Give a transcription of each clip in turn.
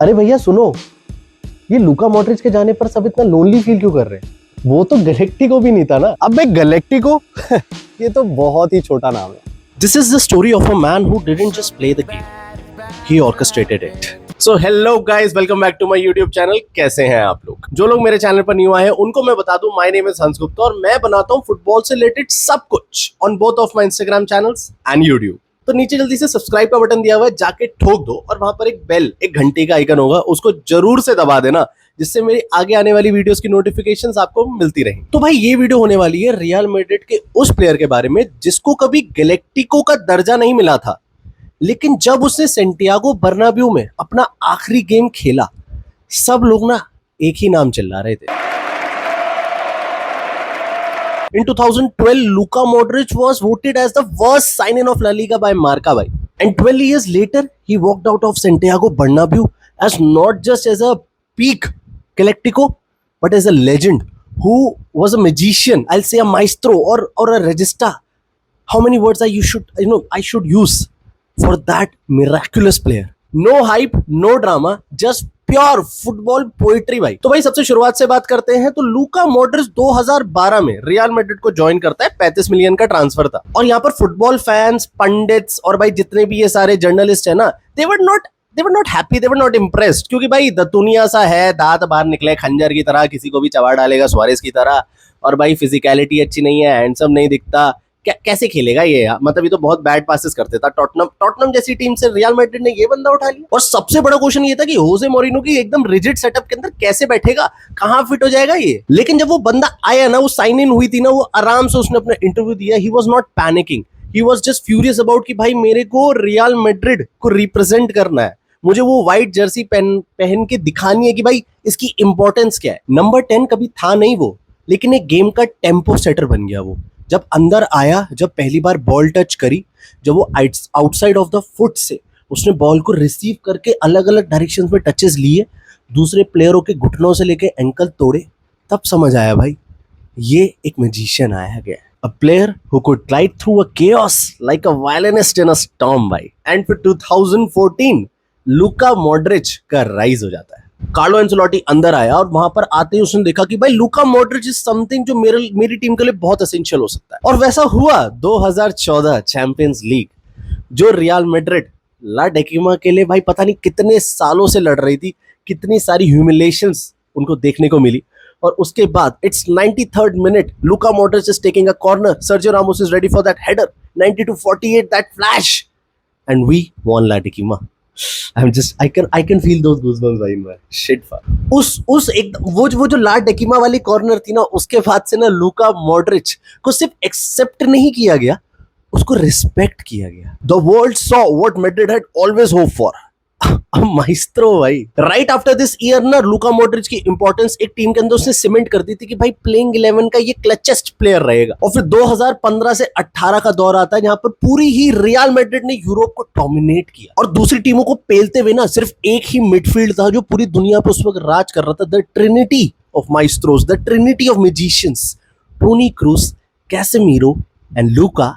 अरे भैया सुनो, ये लूका मॉड्रिच के जाने पर सब इतना लोनली फील क्यों कर रहे हैं? वो तो गैलेक्टिको भी नहीं था ना। अबे गैलेक्टिको ये तो बहुत ही छोटा नाम है। This is the story of a man who didn't just play the game, he orchestrated it. So hello guys, welcome back to my YouTube channel. कैसे हैं आप लोग? जो लोग मेरे चैनल पर न्यू आए हैं उनको मैं बता दूं, माय नेम इज हंस गुप्ता और मैं बनाता हूं फुटबॉल से रिलेटेड सब कुछ on both of my Instagram channels and YouTube. तो नीचे जल्दी से सब्सक्राइब का बटन दिया हुआ है, जाके ठोक दो और वहां पर एक बेल, एक घंटे का आइकन होगा, उसको जरूर से दबा देना, जिससे मेरी आगे आने वाली वीडियोस की नोटिफिकेशंस आपको मिलती रहें। तो भाई ये वीडियो होने वाली है रियल मैड्रिड के उस प्लेयर के बारे में जिसको कभी गैलेक्टिको का दर्जा नहीं मिला था, लेकिन जब उसने सेंटियागो बर्नाब्यू में अपना आखिरी गेम खेला, सब लोग ना एक ही नाम चिल्ला रहे थे। In 2012, Luka Modric was voted as the worst sign-in of La Liga by Marca bhai. And 12 years later, he walked out of Santiago Bernabeu as not just as a peak Galactico, but as a legend who was a magician. I'll say a maestro or a regista. How many words I should use for that miraculous player? No hype, no drama, just pure football poetry भाई। तो भाई सबसे शुरुआत से बात करते हैं तो लूका मॉड्रिच 2012 में रियल मैड्रिड को ज्वाइन करता है। 35 मिलियन का ट्रांसफर था और यहाँ पर फुटबॉल फैंस, पंडित्स और भाई जितने भी ये सारे जर्नलिस्ट है ना, they were not happy, they were not impressed, क्योंकि भाई दतुनिया सा है, दांत बाहर निकले खंजर की तरह, किसी को भी चबा डालेगा सुआरेस की तरह, और भाई फिजिकलिटी अच्छी नहीं है, हैंडसम नहीं दिखता, कैसे खेलेगा ये? मतलब ये तो बहुत बैड पासेस करते था। टॉटनम जैसी टीम से रियल मैड्रिड ने ये बंदा उठा लिया। और सबसे बड़ा क्वेश्चन ये था कि होजे मोरिनो की एकदम रिजिड सेटअप के अंदर कैसे बैठेगा, कहां फिट हो जाएगा ये? लेकिन जब वो बंदा आया ना, वो साइन इन हुई थी ना, वो आराम से उसने अपना इंटरव्यू दिया। He was not panicking, he was just furious about कि भाई मेरे को रियल मैड्रिड को रिप्रेजेंट करना है, मुझे वो व्हाइट जर्सी पहन के दिखानी है कि भाई इसकी इंपॉर्टेंस क्या है। नंबर 10 कभी था नहीं वो, लेकिन एक गेम का टेम्पो सेटर बन गया वो। जब अंदर आया, जब पहली बार बॉल टच करी, जब वो आउटसाइड ऑफ द फुट से उसने बॉल को रिसीव करके अलग अलग डायरेक्शन में टचेस लिए, दूसरे प्लेयरों के घुटनों से लेके एंकल तोड़े, तब समझ आया भाई ये एक मैजिशियन आया गया, a player who could glide through a chaos like a violinist in a storm भाई। एंड फिर 2014 लूका मॉड्रिच का राइज हो जाता है। कार्लो एंसेलोटी अंदर आया और वहां पर आते ही उसने देखा कि भाई लूका मॉड्रिच इज समथिंग जो मेरी टीम के लिए बहुत एसेंशियल हो सकता है। और वैसा हुआ। 2014 चैंपियंस लीग, जो रियल मैड्रिड ला डेकिमा के लिए भाई पता नहीं कितने सालों से लड़ रही थी, कितनी सारी ह्यूमिलेशंस उनको देखने को मिली। और उसके बाद it's 93rd minute, Luka Modric is taking a corner, Sergio Ramos is ready for that header, 90-48 that flash, and we won La Decima. I can feel those goosebumps भाई मैं। Shit fuck। उस एक वो जो ला डेकिमा वाली कॉर्नर थी ना, उसके बाद से ना लूका मॉड्रिच को सिर्फ एक्सेप्ट नहीं किया गया, उसको रिस्पेक्ट किया गया। The world saw what Madrid had always hoped for। Maestro भाई। राइट आफ्टर दिस ईयर ना लूका मॉड्रिच की इंपॉर्टेंस एक टीम के अंदर उसने सीमेंट कर दी थी कि भाई प्लेइंग 11 का ये क्लचेस्ट प्लेयर रहेगा। और फिर 2015 से 18 का दौर आता है जहां पर पूरी ही रियल मैड्रिड ने यूरोप को डोमिनेट किया और दूसरी टीमों को पेलते हुए ना सिर्फ एक ही मिडफील्ड था जो पूरी दुनिया पर उस वक्त राज कर रहा था। The trinity of maestros, the trinity of magicians, Toni Kroos, Casemiro and Luka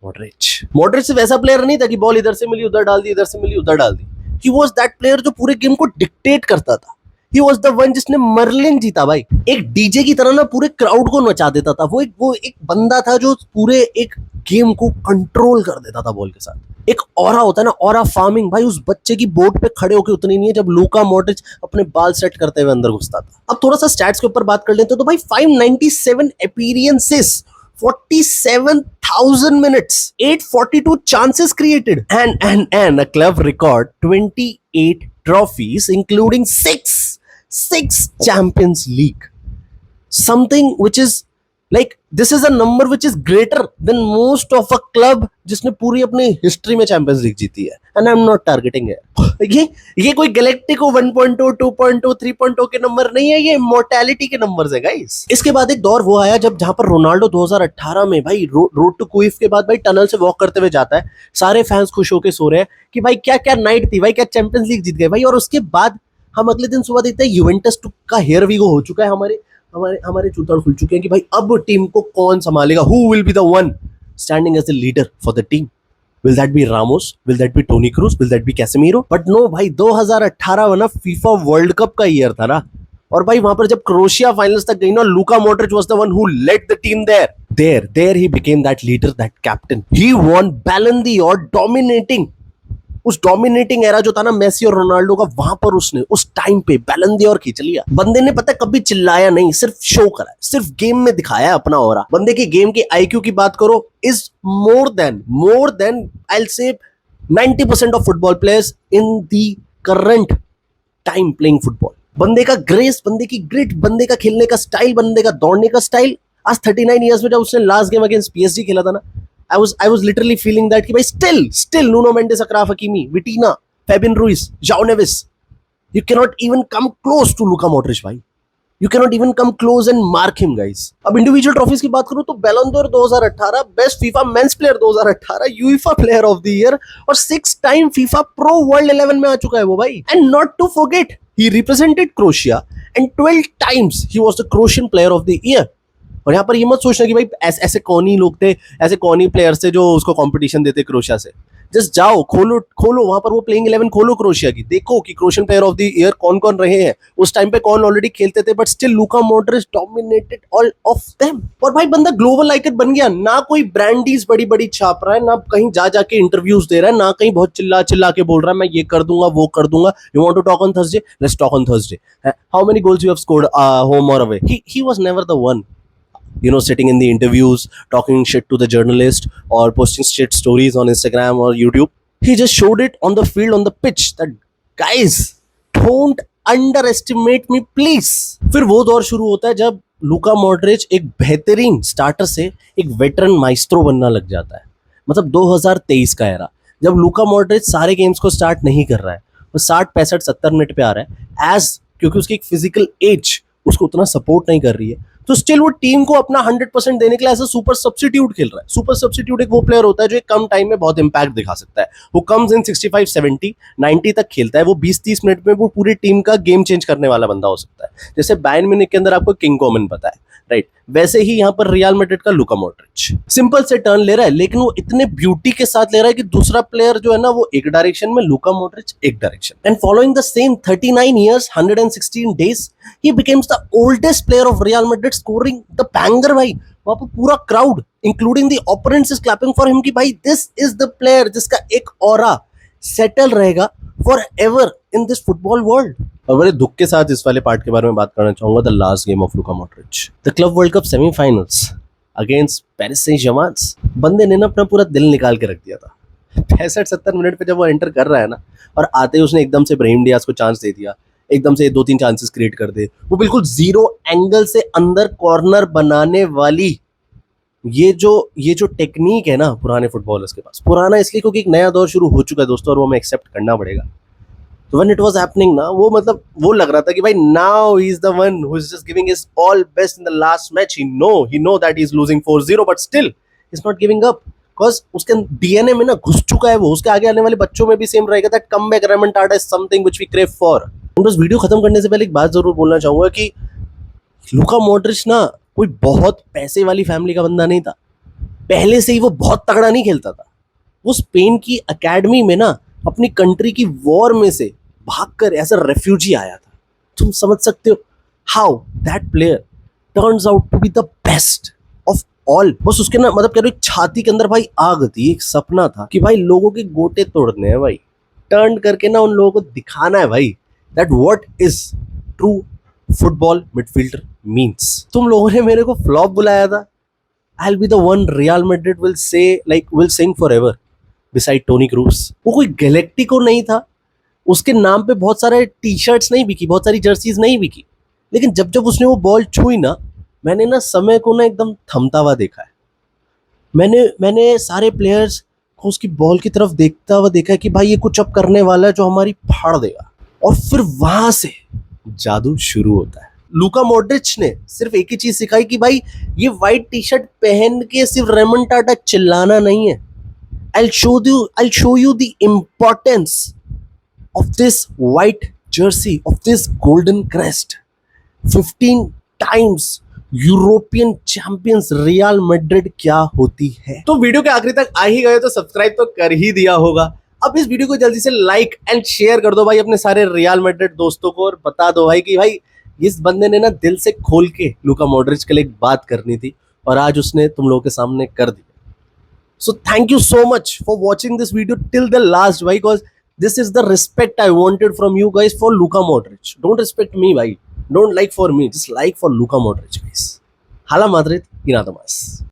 Modric. Modric सिर्फ ऐसा प्लेयर नहीं था कि बॉल इधर से मिली उधर डाल दी, इधर से मिली उधर डाल दी। He was that player जो पूरे गेम को डिक्टेट करता था। He was the one जिसने मर्लिन जीता भाई। एक डीजे की तरह ना पूरे क्राउड को नचा देता था। वो एक बंदा था जो पूरे एक गेम को कंट्रोल कर देता था बॉल के साथ। एक ऑरा होता है ना, ऑरा फार्मिंग, भाई उस बच्चे की बोर्ड पे खड़े होकर उतनी नहीं है जब लूका मॉड्रिच अपने बाल सेट करते हुए अंदर घुसता था। अब थोड़ा सा स्टैट्स के ऊपर बात कर लेते हैं तो भाई 597 appearances, 47,000 minutes, 842 chances created, and a club record 28 trophies, including six Champions League. Something which is like, this is a number which is greater than most of a club जिसने पूरी अपनी हिस्ट्री में चैंपियंस लीग जीती है। And I'm not targeting it। ये कोई galactico 1.2, 2.2, 3.0 के number नहीं है, ये इमॉर्टैलिटी के नंबर्स है गाइस। इसके बाद एक दौर वो आया जहां पर रोनाल्डो 2018 में भाई रोड टू क्विफ के बाद भाई टनल से वॉक करते हुए जाता है, सारे फैंस खुश होकर सो रहे हैं कि भाई क्या क्या नाइट थी भाई, क्या चैंपियंस लीग जीत गए भाई। और उसके बाद हम अगले दिन सुबह देखते हैं यूवेंटस का हेयर वीगो हो चुका है, हमारे जूता खुल चुके हैं कि भाई अब टीम को कौन संभालेगा, who will be the one standing as the leader for the team. Will that be Ramos? Will that be Toni Kroos? Will that be Casemiro? But no भाई 2018 वाला फीफा वर्ल्ड कप का year था ना, और भाई वहां पर जब क्रोएशिया फाइनल्स तक गई ना, Luka Modric was the one who led the team there he became that leader, that captain. He won Ballon d'Or dominating. उस डोमिनेटिंग एरा जो था ना मेसी और रोनाल्डो का, वहां पर उसने उस टाइम पे बैलन डी और खींच लिया. बंदे ने पता कभी चिल्लाया नहीं, सिर्फ शो करा, सिर्फ गेम में दिखाया अपना ऑरा. बंदे की गेम की आईक्यू की बात करो, is more than I will say 90% of football players in the current time playing football. बंदे का ग्रेस, बंदे की ग्रिट, बंदे का खेलने का स्टाइल, बंदे का दौड़ने का स्टाइल. आज 39 इयर्स में जब उसने लास्ट गेम अगेंस्ट पीएसजी खेला था ना, I was literally feeling that कि भाई still Nuno Mendes, Akraf Hakimi, Vitinha, Fabian Ruiz, João Neves, you cannot even come close to Luka Modric भाई. You cannot even come close and mark him guys. अब individual trophies की बात करूं तो बैलन d'Or 2018, best FIFA men's player 2018, UEFA player of the year, और 6 time FIFA pro world 11 में आ चुका है वो भाई. And not to forget, he represented Croatia and 12 times he was the Croatian player of the year. और यहाँ पर ये मत सोचना कि भाई ऐसे कौन ही लोग थे, ऐसे कौन ही प्लेयर्स थे जो उसको कंपटीशन देते क्रोएशिया से. जस्ट जाओ, खोलो वहां पर वो प्लेइंग 11 खोलो क्रोएशिया की, देखो कि Croatian player of the year कौन कौन रहे हैं उस टाइम पे, कौन ऑलरेडी खेलते थे, but still Luka Modric dominated all of them. और भाई बंदा ग्लोबल आइकन बन गया. ना कोई ब्रांडीज बड़ी बड़ी छाप रहा है, ना कहीं जा जाके इंटरव्यूज दे रहा है, ना कहीं बहुत चिल्ला के बोल रहा है मैं ये कर दूंगा वो कर दूंगा. You want to talk on Thursday, let's talk on Thursday. How many goals you have scored home और away. He was never the one, you know, sitting in the interviews talking shit to the journalist or posting shit stories on Instagram or YouTube. He just showed it on the field, on the pitch, that guys don't underestimate me please. फिर वो दौर शुरू होता है जब Luka Modric एक बेहतरीन starter से एक वेटरन माइस्ट्रो बनना लग जाता है. मतलब 2023 का एरा, जब लूका मॉड्रिच सारे गेम्स को स्टार्ट नहीं कर रहा है, वो 60 65 70 मिनट पे आ रहा है, एज क्योंकि उसकी एक फिजिकल एज उसको उतना सपोर्ट नहीं कर रही है, तो स्टिल वो टीम को अपना 100% देने के लिए ऐसा सुपर सब्स्टिट्यूट खेल रहा है. सुपर सब्स्टिट्यूट एक वो प्लेयर होता है जो एक कम टाइम में बहुत इंपैक्ट दिखा सकता है. वो कम्स इन 65 70 90 तक खेलता है. वो 20-30 मिनट में वो पूरी टीम का गेम चेंज करने वाला बंदा हो सकता है. जैसे बायर्न म्यूनिख के अंदर आपको किंग कोमन पता है, राइट? वैसे ही यहाँ पर रियल मैड्रिड का लूका मॉड्रिच सिंपल से टर्न ले रहा है, लेकिन वो इतने ब्यूटी के साथ ले रहा है कि दूसरा प्लेयर जो है ना वो एक डायरेक्शन में, लूका मॉड्रिच एक direction. And following the same 39 years 116 days he becomes the oldest player of Real Madrid scoring the banger भाई. वहां पर पूरा crowd including the opponents is clapping for him कि भाई दिस इज द प्लेयर जिसका एक aura settle रहेगा for ever in this football world. और बड़े दुख के साथ इस वाले पार्ट के बारे में बात करना चाहूंगा, the last game of Luka Modric, the club world cup semifinals against Paris Saint Germain. बंदे ने ना अपना पूरा दिल निकाल के रख दिया था. 65-70 मिनट पे जब वो एंटर कर रहा है ना, और आते ही उसने एकदम से ब्राहिम डियाज को चांस दे दिया, एकदम से 2-3 चांसेस क्रिएट कर दे. वो बिल्कुल जीरो एंगल से अंदर कॉर्नर बनाने वाली ये जो टेक्निक है ना पुराने फुटबॉलर्स के पास, पुराना इसलिए क्योंकि एक नया दौर शुरू हो चुका है दोस्तों, और वो हमें एक्सेप्ट करना पड़ेगा. तो व्हेन इट वाज हैपनिंग ना, वो मतलब वो लग रहा था कि भाई now he is the one who is just giving his all best in the last match. He know that he is losing 4-0, but still he is not giving up, because उसके डीएनए में ना घुस चुका है वो. उसके आगे आने वाले बच्चों में भी सेम रहेगा, that comeback remontada is something which we crave for. बस वीडियो खत्म करने से पहले एक बात जरूर बोलना चाहूंगा कि लूका मॉड्रिच ना कोई बहुत पैसे वाली फैमिली का बंदा नहीं था. पहले से ही वो बहुत तगड़ा नहीं खेलता था. वो स्पेन की एकेडमी में ना अपनी कंट्री की वॉर में से भागकर एज अ रेफ्यूजी आया था. तुम समझ सकते हो how that player turns out to be the best of all. बस उसके ना मतलब कह रहे छाती के अंदर भाई आग थी, एक सपना था कि भाई लोगों के गोटे तोड़ने हैं भाई, टर्न करके ना उन लोगों को दिखाना है भाई that what is true football midfielder means. तुम लोगों ने मेरे को फ्लॉप बुलाया था. I'll be the one Real Madrid will say, like, will sing forever beside Toni Kroos. वो कोई गैलेक्टिको नहीं था, उसके नाम पे बहुत सारे टी शर्ट्स नहीं बिकी, बहुत सारी जर्सीज नहीं बिकी, लेकिन जब जब उसने वो बॉल छुई ना, मैंने ना समय को ना एकदम थमता हुआ देखा है. मैंने सारे प्लेयर्स को उसकी बॉल की तरफ देखता हुआ देखा है कि भाई ये कुछ अब करने वाला है जो हमारी फाड़ देगा. और फिर वहां से जादू शुरू होता है. लूका मॉड्रिच ने सिर्फ एक ही चीज सिखाई कि भाई ये व्हाइट टी शर्ट पहन के सिर्फ रेमंटाडा चिल्लाना नहीं है. I'll show you the importance of this white jersey, of this golden crest. 15 times European champions real Madrid क्या होती है। तो वीडियो के आखिरी तक आ ही गए तो सब्सक्राइब तो कर ही दिया होगा। अब इस वीडियो को जल्दी से लाइक एंड शेयर कर दो भाई अपने सारे रियल मैड्रिड दोस्तों को, और बता दो भाई कि भाई इस बंदे ने ना दिल से खोल के लूका मॉड्रिच के लिए एक बात करनी थी और आज उसने तुम लोगों के सामने कर दी। So thank you so much for watching this video till the last, bhai, because this is the respect I wanted from you guys for Luka Modric. Don't respect me, bhai. Don't like for me. Just like for Luka Modric, guys. Hala Madrid, in Adamas.